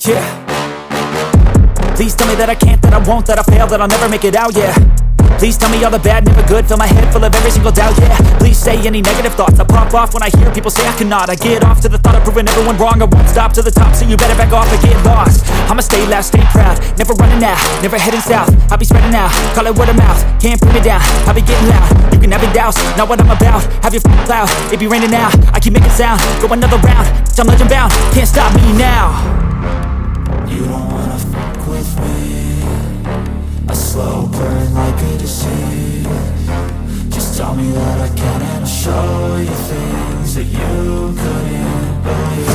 Yeah. Please tell me that I can't, that I won't, that I fail, that I'll never make it out, yeah. Please tell me all the bad, never good, fill my head full of every single doubt, yeah. Please say any negative thoughts, I pop off when I hear people say I cannot. I get off to the thought of proving everyone wrong, I won't stop to the top, so you better back off and get lost. I'ma stay loud, stay proud, never running out, never heading south. I'll be spreading out, call it word of mouth, can't put me down, I'll be getting loud. You can have your doubts, not what I'm about, have your cloud, it be raining now. I keep making sound, go another round, I'm legend bound, can't stop me now. You don't wanna fuck with me, a slow burn like a disease. Just tell me that I can and I'll show you things that you couldn't believe.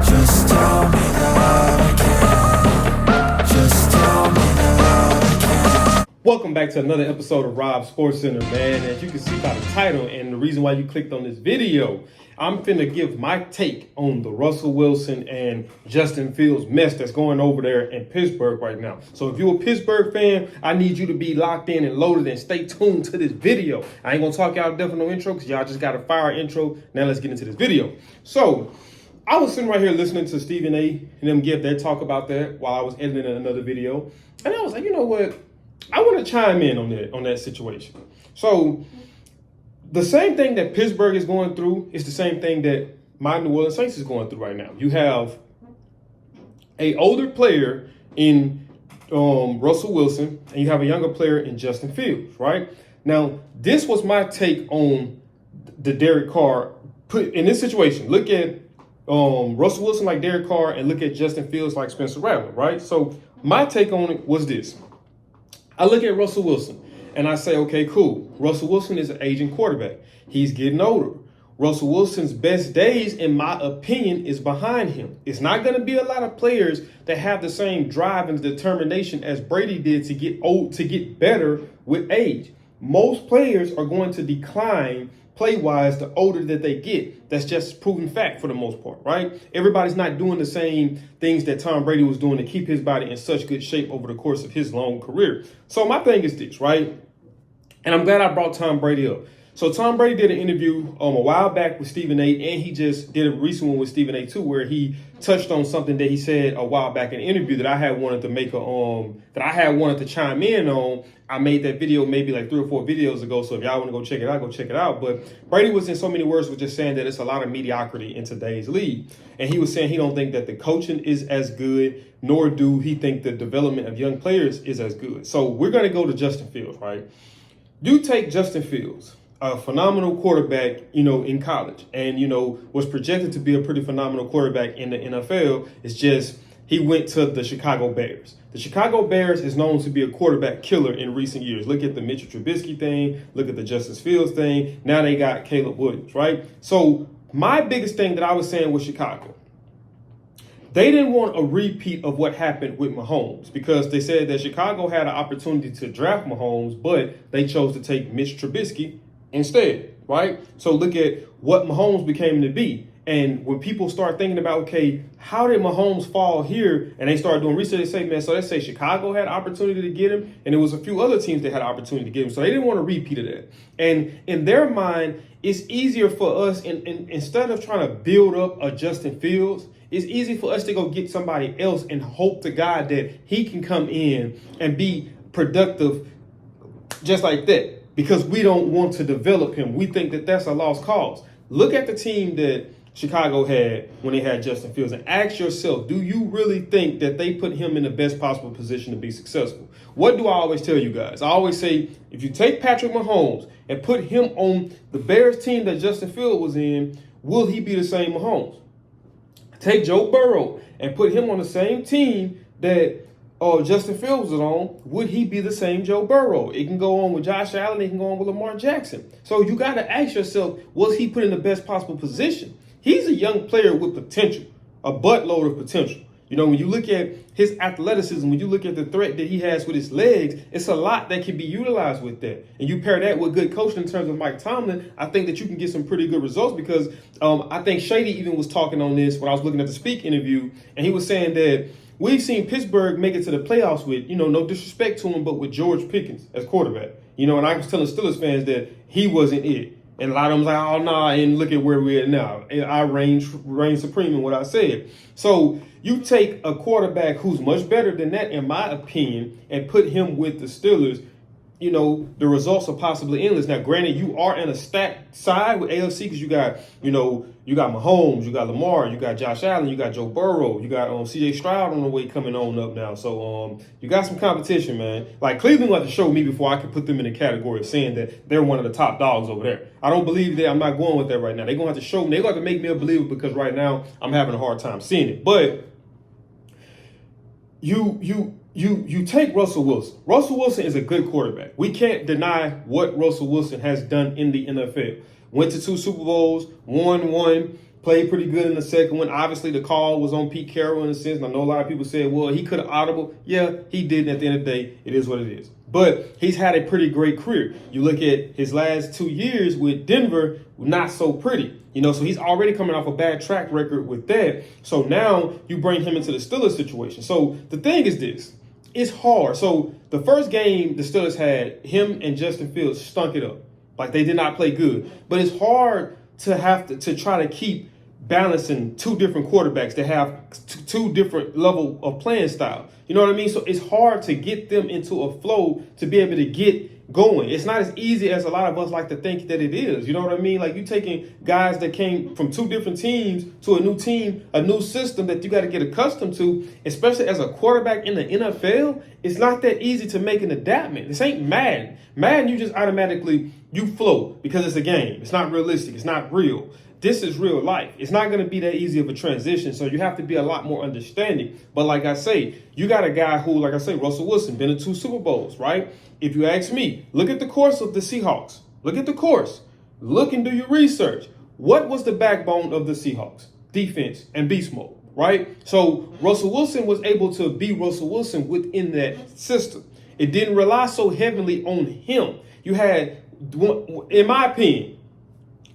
Just tell me that I can, just tell me that I can. Welcome back to another episode of Rob Sports Center, man. As you can see by the title and the reason why you clicked on this video, I'm finna give my take on the Russell Wilson and Justin Fields mess that's going over there in Pittsburgh right now. So if you're a Pittsburgh fan, I need you to be locked in and loaded and stay tuned to this video. I ain't gonna talk y'all definitely no intro because y'all just got a fire intro. Now let's get into this video. So I was sitting right here listening to Stephen A. and them give their talk about that while I was editing another video. And I was like, you know what? I want to chime in on that situation. So the same thing that Pittsburgh is going through is the same thing that my New Orleans Saints is going through right now. You have a older player in Russell Wilson, and you have a younger player in Justin Fields, right? Now, this was my take on the Derek Carr. Put in this situation, look at Russell Wilson like Derek Carr and look at Justin Fields like Spencer Rattler, right? So my take on it was this. I look at Russell Wilson and I say, okay, cool. Russell Wilson is an aging quarterback. He's getting older. Russell Wilson's best days, in my opinion, is behind him. It's not going to be a lot of players that have the same drive and determination as Brady did to get old, to get better with age. Most players are going to decline play-wise the older that they get. That's just proven fact for the most part, right? Everybody's not doing the same things that Tom Brady was doing to keep his body in such good shape over the course of his long career. So my thing is this, right? And I'm glad I brought Tom Brady up. So Tom Brady did an interview a while back with Stephen A. and he just did a recent one with Stephen A. too, where he touched on something that he said a while back in an interview that I had wanted to make to chime in on. I made that video maybe like 3 or 4 videos ago. So if y'all want to go check it out, go check it out. But Brady was, in so many words, was just saying that it's a lot of mediocrity in today's league. And he was saying he don't think that the coaching is as good, nor do he think the development of young players is as good. So we're going to go to Justin Fields, right? You take Justin Fields, a phenomenal quarterback, in college, and, was projected to be a pretty phenomenal quarterback in the NFL. It's just he went to the Chicago Bears. The Chicago Bears is known to be a quarterback killer in recent years. Look at the Mitchell Trubisky thing. Look at the Justin Fields thing. Now they got Caleb Williams, right? So my biggest thing that I was saying with Chicago, they didn't want a repeat of what happened with Mahomes because they said that Chicago had an opportunity to draft Mahomes, but they chose to take Mitch Trubisky instead, right? So look at what Mahomes became to be. And when people start thinking about, okay, how did Mahomes fall here? And they start doing research, they say, man, so let's say Chicago had opportunity to get him, and there was a few other teams that had opportunity to get him. So they didn't want to repeat of that. And in their mind, it's easier for us, instead of trying to build up a Justin Fields, it's easy for us to go get somebody else and hope to God that he can come in and be productive just like that, because we don't want to develop him. We think that that's a lost cause. Look at the team that Chicago had when they had Justin Fields and ask yourself, do you really think that they put him in the best possible position to be successful? What do I always tell you guys? I always say, if you take Patrick Mahomes and put him on the Bears team that Justin Fields was in, will he be the same Mahomes? Take Joe Burrow and put him on the same team that Justin Fields was on, would he be the same Joe Burrow? It can go on with Josh Allen, it can go on with Lamar Jackson. So you got to ask yourself, was he put in the best possible position? He's a young player with potential, a buttload of potential. When you look at his athleticism, when you look at the threat that he has with his legs, it's a lot that can be utilized with that. And you pair that with good coaching in terms of Mike Tomlin, I think that you can get some pretty good results because I think Shady even was talking on this when I was looking at the Speak interview, and he was saying that we've seen Pittsburgh make it to the playoffs with, no disrespect to him, but with George Pickens as quarterback. And I was telling Steelers fans that he wasn't it. And a lot of them like, oh, nah, and look at where we're at now. And I reign supreme in what I said. So you take a quarterback who's much better than that, in my opinion, and put him with the Steelers, you know, the results are possibly endless. Now, granted, you are in a stacked side with AFC because you got, you know, you got Mahomes, you got Lamar, you got Josh Allen, you got Joe Burrow, you got CJ Stroud on the way coming on up now. So you got some competition, man. Like Cleveland will have to show me before I can put them in the category of saying that they're one of the top dogs over there. I don't believe that. I'm not going with that right now. They're going to have to show me. They're going to have to make me a believer because right now I'm having a hard time seeing it. But you take Russell Wilson. Russell Wilson is a good quarterback. We can't deny what Russell Wilson has done in the NFL. Went to 2 Super Bowls, won one, played pretty good in the second one. Obviously, the call was on Pete Carroll in a sense. And I know a lot of people said, well, he could have audible. Yeah, he did. At the end of the day, it is what it is. But he's had a pretty great career. You look at his last 2 years with Denver, not so pretty. You know, so he's already coming off a bad track record with that. So now you bring him into the Steelers situation. So the thing is this. It's hard. So the first game the Steelers had, him and Justin Fields stunk it up. Like they did not play good. But it's hard to have to try to keep balancing 2 different quarterbacks that have 2 different level of playing style. You know what I mean? So it's hard to get them into a flow to be able to get going. It's not as easy as a lot of us like to think that it is. You know what I mean? Like you taking guys that came from 2 different teams to a new team, a new system that you got to get accustomed to, especially as a quarterback in the NFL. It's not that easy to make an adaptation. This ain't Madden. Madden, you just automatically, you flow because it's a game. It's not realistic. It's not real. This is real life. It's not going to be that easy of a transition, so you have to be a lot more understanding. But like I say, you got a guy who, like I say, Russell Wilson, been in 2 Super Bowls, right? If you ask me, look at the course of the Seahawks. Look at the course. Look and do your research. What was the backbone of the Seahawks? Defense and beast mode, right? So Russell Wilson was able to be Russell Wilson within that system. It didn't rely so heavily on him. You had, in my opinion,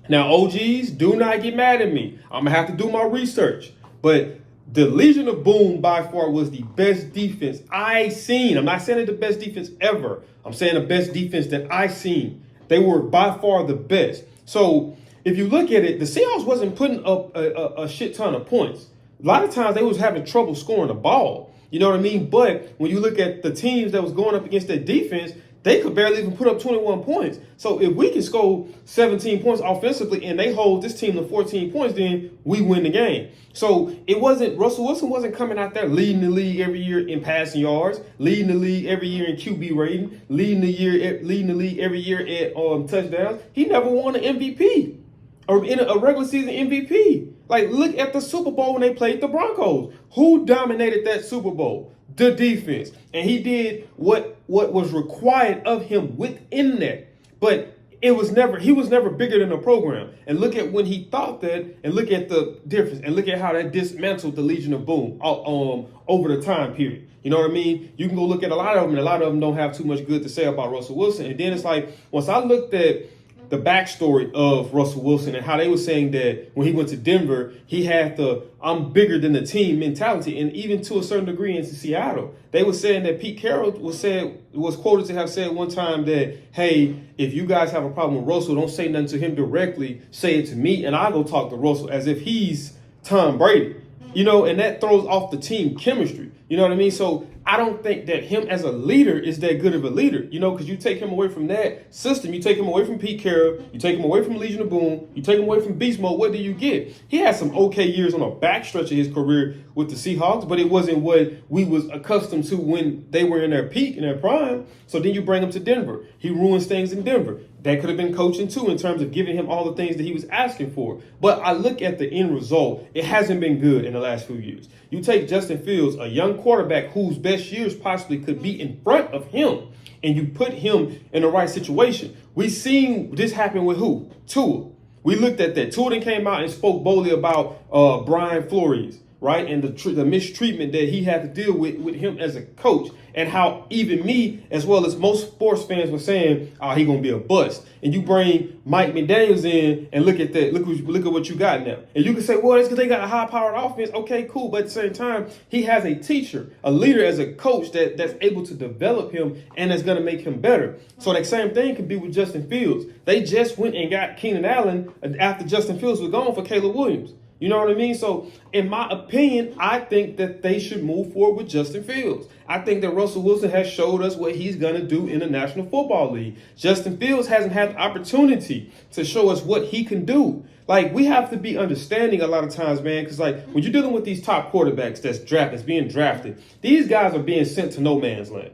now, OGs, do not get mad at me. I'm going to have to do my research. But the Legion of Boom by far was the best defense I seen. I'm not saying it's the best defense ever. I'm saying the best defense that I seen. They were by far the best. So if you look at it, the Seahawks wasn't putting up a shit ton of points. A lot of times they was having trouble scoring the ball. You know what I mean? But when you look at the teams that was going up against that defense, they could barely even put up 21 points. So if we can score 17 points offensively and they hold this team to 14 points, then we win the game. So it wasn't, Russell Wilson wasn't coming out there leading the league every year in passing yards, leading the league every year in QB rating, leading the league every year at touchdowns. He never won an MVP or in a regular season MVP. Like, look at the Super Bowl when they played the Broncos. Who dominated that Super Bowl? The defense. And he did what was required of him within that. But he was never bigger than the program. And look at when he thought that, and look at the difference, and look at how that dismantled the Legion of Boom over the time period. You know what I mean? You can go look at a lot of them, and a lot of them don't have too much good to say about Russell Wilson. And then it's like, once I looked at the backstory of Russell Wilson and how they were saying that when he went to Denver, he had the I'm bigger than the team mentality. And even to a certain degree in Seattle, they were saying that Pete Carroll was quoted to have said one time that, hey, if you guys have a problem with Russell, don't say nothing to him directly. Say it to me and I'll go talk to Russell as if he's Tom Brady. You know, and that throws off the team chemistry. You know what I mean? So I don't think that him as a leader is that good of a leader, you know, because you take him away from that system. You take him away from Pete Carroll. You take him away from Legion of Boom. You take him away from Beast Mode. What do you get? He had some okay years on the backstretch of his career with the Seahawks, but it wasn't what we was accustomed to when they were in their peak, in their prime. So then you bring him to Denver. He ruins things in Denver. That could have been coaching too in terms of giving him all the things that he was asking for. But I look at the end result. It hasn't been good in the last few years. You take Justin Fields, a young quarterback whose best years possibly could be in front of him, and you put him in the right situation. We seen this happen with who? Tua. We looked at that. Tua then came out and spoke boldly about Brian Flores. right? And the mistreatment that he had to deal with him as a coach, and how even me, as well as most sports fans, were saying, "Oh, he gonna be a bust." And you bring Mike McDaniels in, and look at that. Look at what you got now. And you can say, "Well, it's because they got a high-powered offense." Okay, cool. But at the same time, he has a teacher, a leader, as a coach that's able to develop him and that's gonna make him better. So that same thing could be with Justin Fields. They just went and got Keenan Allen after Justin Fields was gone for Caleb Williams. You know what I mean? So, in my opinion, I think that they should move forward with Justin Fields. I think that Russell Wilson has showed us what he's going to do in the National Football League. Justin Fields hasn't had the opportunity to show us what he can do. Like, we have to be understanding a lot of times, man, because, like, when you're dealing with these top quarterbacks that's being drafted, these guys are being sent to no man's land.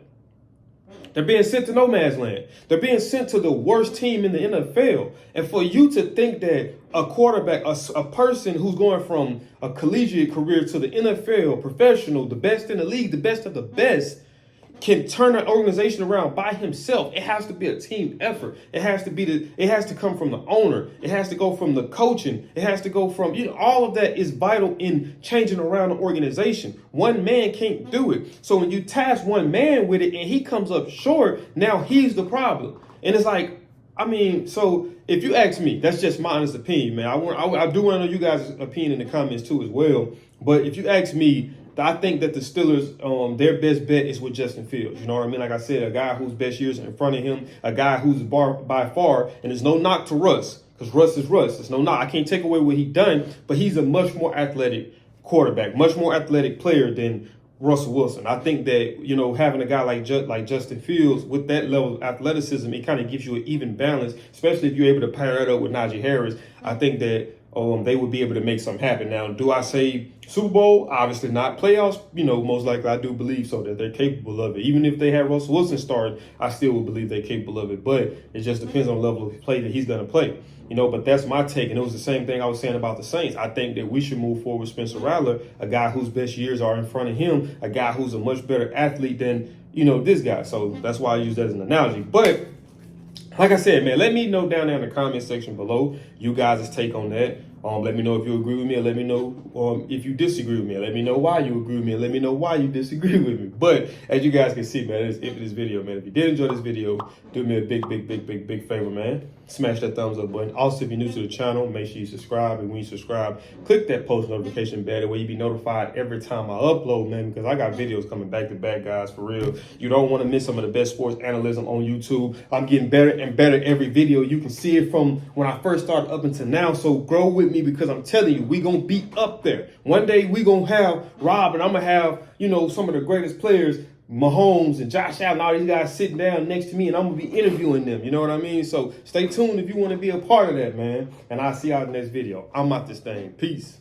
They're being sent to no man's land. They're being sent to the worst team in the NFL. And for you to think that a quarterback, a person who's going from a collegiate career to the NFL, professional, the best in the league, the best of the best, can turn an organization around by himself. It has to be a team effort. It has to come from the owner. It has to go from the coaching. It has to go from, all of that is vital in changing around the organization. One man can't do it. So when you task one man with it and he comes up short, now he's the problem. And it's like, so if you ask me, that's just my honest opinion, man. I do want to know you guys' opinion in the comments too as well. But if you ask me, I think that the Steelers, their best bet is with Justin Fields. You know what I mean? Like I said, a guy whose best years are in front of him, a guy who's by far, and there's no knock to Russ, because Russ is Russ. There's no knock. I can't take away what he's done, but he's a much more athletic quarterback, much more athletic player than Russell Wilson. I think that, having a guy like Justin Fields with that level of athleticism, it kind of gives you an even balance, especially if you're able to pair it up with Najee Harris. I think that they would be able to make something happen. Now, do I say Super Bowl? Obviously not. Playoffs, most likely I do believe so, that they're capable of it. Even if they had Russell Wilson start, I still would believe they're capable of it. But it just depends on the level of play that he's going to play. But that's my take. And it was the same thing I was saying about the Saints. I think that we should move forward with Spencer Rattler, a guy whose best years are in front of him, a guy who's a much better athlete than, this guy. So that's why I use that as an analogy. But like I said, man, let me know down there in the comment section below you guys' take on that. Let me know if you agree with me, and let me know if you disagree with me. And let me know why you agree with me, and let me know why you disagree with me. But as you guys can see, man, that's it for this video, man. If you did enjoy this video, do me a big favor, man. Smash that thumbs up button. Also, if you're new to the channel, make sure you subscribe. And when you subscribe, click that post notification bell. That way you be notified every time I upload, man, because I got videos coming back to back, guys, for real. You don't want to miss some of the best sports analysis on YouTube. I'm getting better and better every video. You can see it from when I first started up until now. So grow with me, because I'm telling you, we going to be up there. One day we going to have Rob, and I'm going to have, some of the greatest players, Mahomes and Josh Allen, all these guys sitting down next to me, and I'm going to be interviewing them. You know what I mean? So stay tuned if you want to be a part of that, man. And I'll see y'all in the next video. I'm out this thing. Peace.